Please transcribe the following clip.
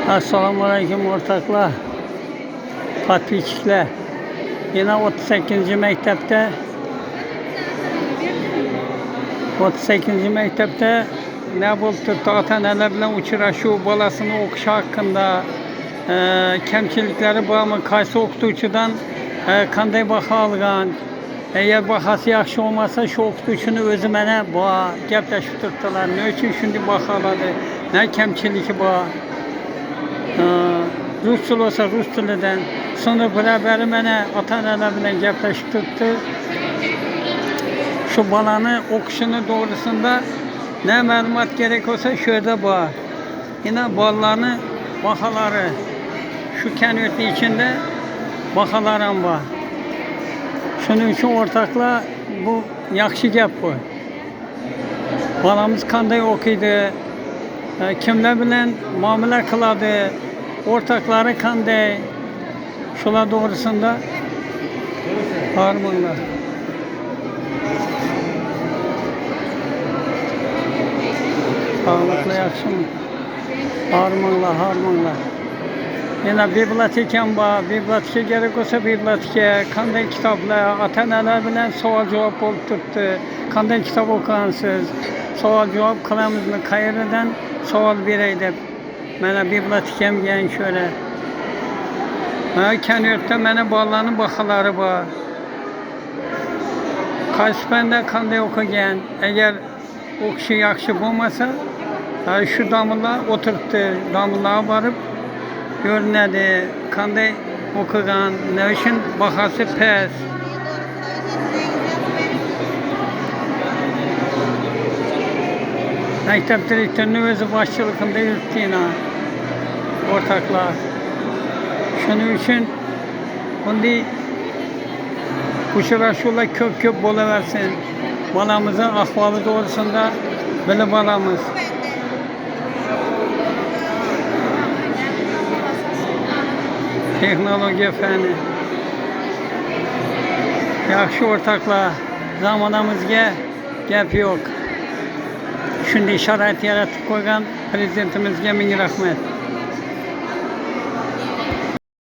Assalamu alaikum ortaklar, patpiçikler. Yine 38. mektepte 38. mektepte ne buldu? Ata-onalar bilan uchrashuv, bolasini o'qish haqida, kamchilikleri bormi, qaysi o'qituvchidan qanday baho olgan, eğer bahası yaxshi olmasa shu o'qituvchini o'zi mana bor gaplashib turibdilar. Ne uchun shunday baho oladi, ne kamchiligi bor. Rus tili olsa Rus tilidan, sonra beraber mana ota-onalar bilan gaplashib turibdi. Şu balani o'qishini doğrusunda ne ma'lumot gerek olsa shu yerda bor. Yine bolalarni bahoları şu konvertni içinde baholar ham bor. Shuning uchun o'rtoqlar, bu yaxshi gap bu. Balamiz qanday o'qiydi, kimlar bilan muomala qiladi, o'rtoqlari qanday, shular to'g'risida hormonlar. Sağlıklı yaxshimi? Hormonlar. Yine bibliotekam bor, biblioteka gerek olsa biblioteka, qanday kitoblar, ota-onalar bilan savol-javob bo'lib turibdi. Qanday kitob o'qigansiz? Savol-javob qilamizmi? Qayerdan savol beray deb. Mana bibliotekam bilan şöyle. Konvertda mana bolalarning baholari bor. Qaysi fanda qanday o'qigan, agar o'qishi yaxshi bo'lmasa, şu damlar o'tiribdi, damlarga borib görünedi, qanday o'qigan, ne uchun bahası past. Maktab direktörünün o'zi boshchiligida yuribdi o'rtoqlar. Shuning uchun bunday uchrashuvlar ko'p bo'laversin. Bolamizning ahvoli to'g'risida bilib olamiz. Texnologiya fani. Yaxshi o'rtoqlar, zamonamizga gap yo'q. Shunday sharoit yaratib qo'ygan prezidentimizga ming rahmat.